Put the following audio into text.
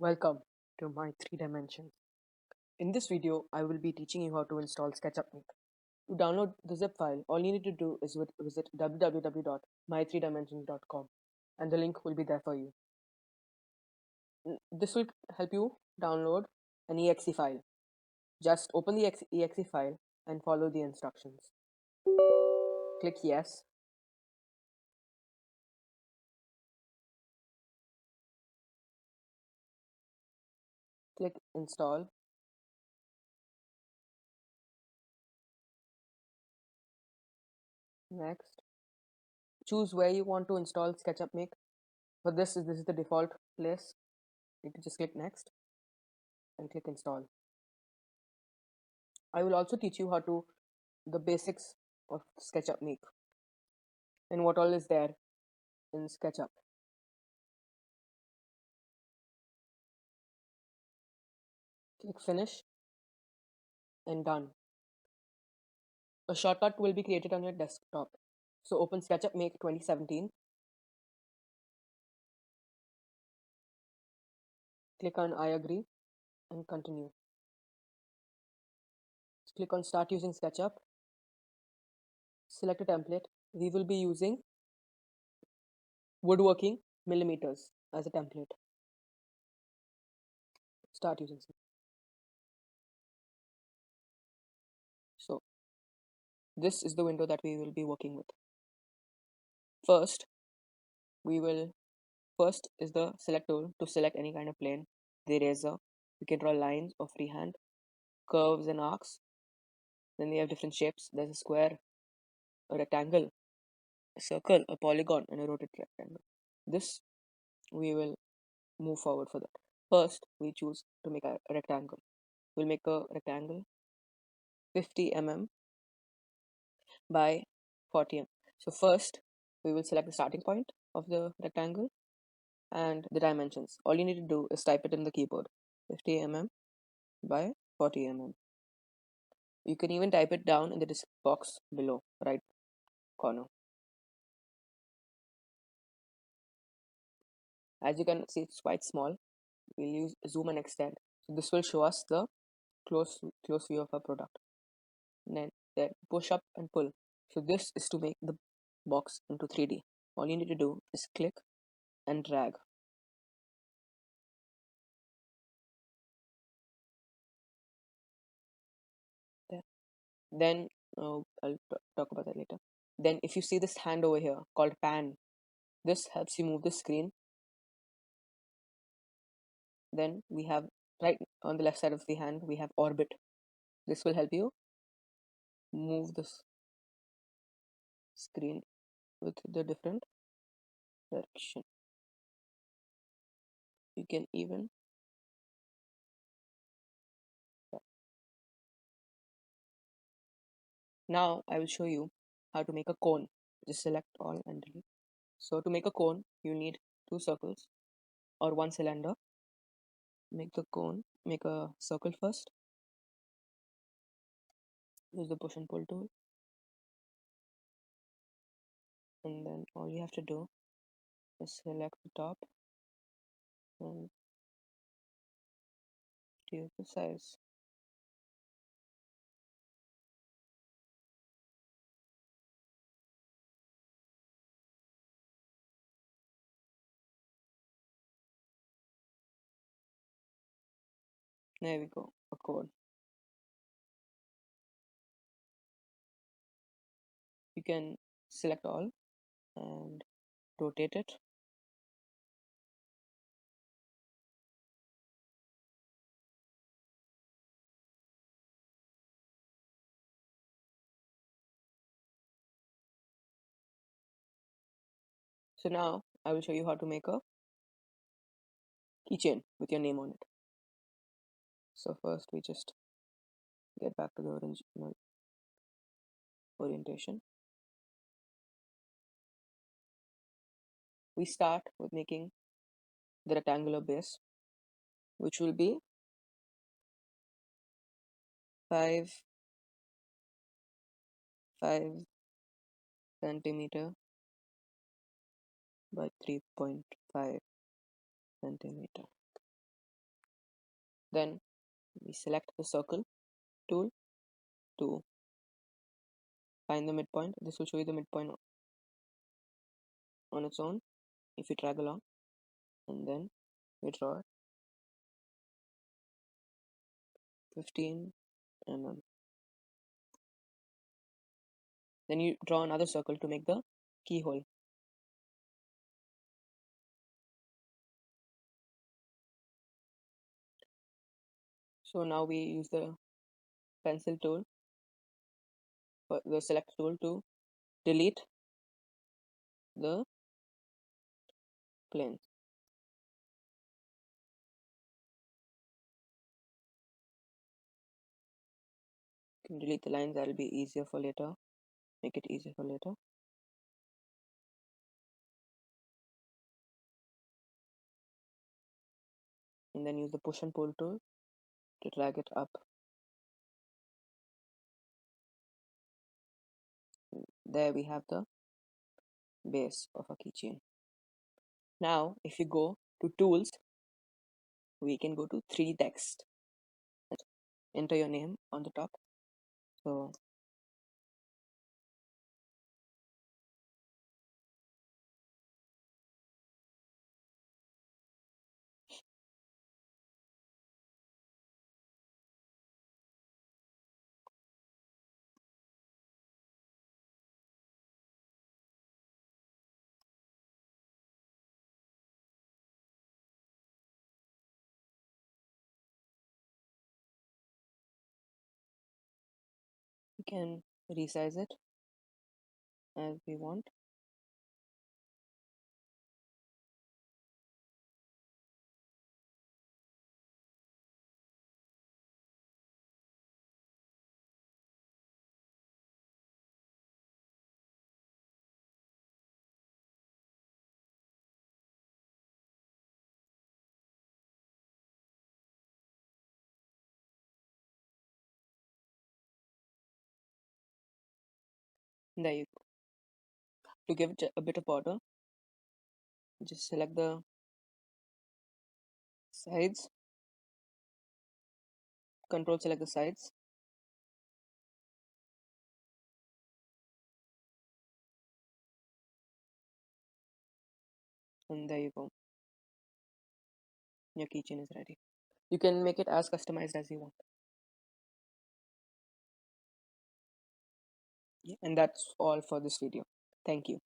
Welcome to my 3 dimensions. In this video, I will be teaching you how to install SketchUp. To download the zip file, all you need to do is visit www.my3dimensions.com and the link will be there for you. This will help you download an exe file. Just open the exe file and follow the instructions. Click yes. Click install. Next. Choose where you want to install SketchUp Make. For this is the default place. You can just click next and click install. I will also teach you how to the basics of SketchUp Make and what all is there in SketchUp. Click finish and done. A shortcut will be created on your desktop. So open SketchUp Make 2017. Click on I agree and continue. Click on start using SketchUp. Select a template. We will be using woodworking millimeters as a template. Start using SketchUp. So this is the window that we will be working with. First is the select tool to select any kind of plane. The eraser. We can draw lines or freehand, curves and arcs. Then we have different shapes. There's a square, a rectangle, a circle, a polygon, and a rotated rectangle. This we will move forward for that. First, we choose to make a rectangle. We'll make a rectangle 50 mm by 40 mm. So first, we will select the starting point of the rectangle and the dimensions. All you need to do is type it in the keyboard, 50 mm by 40 mm. You can even type it down in the disk box below, right corner. As you can see, it's quite small. We'll use zoom and extend. So this will show us the close view of our product. And then push up and pull. So this is to make the box into 3D. All you need to do is click and drag. There. Then I'll talk about that later. Then if you see this hand over here called pan, this helps you move the screen. Then we have right on the left side of the hand, we have orbit. This will help you move this screen with the different direction. You can even now I will show you how to make a cone. Just select all and delete. So to make a cone, you need 2 circles or 1 cylinder. Make a circle first. Use the push and pull tool. And then all you have to do is select the top and reduce the size. There we go, a cone. You can select all and rotate it. So now I will show you how to make a keychain with your name on it. So first we just get back to the original orientation. We start with making the rectangular base, which will be 5 centimeter by 3.5 centimeter. Then we select the circle tool to find the midpoint. This will show you the midpoint on its own if you drag along, and then we draw it 15 mm. Then you draw another circle to make the keyhole. So now we use the pencil tool, the select tool, to delete the plane. You can delete the lines, that'll be easier for later. Make it easier for later. And then use the push and pull tool to drag it up. There we have the base of a keychain. Now, if you go to tools, we can go to 3D text. Enter your name on the top. So we can resize it as we want. There you go. To give it a bit of order, just select the sides, control select the sides, and there you go. Your keychain is ready. You can make it as customized as you want. Yeah, and that's all for this video. Thank you.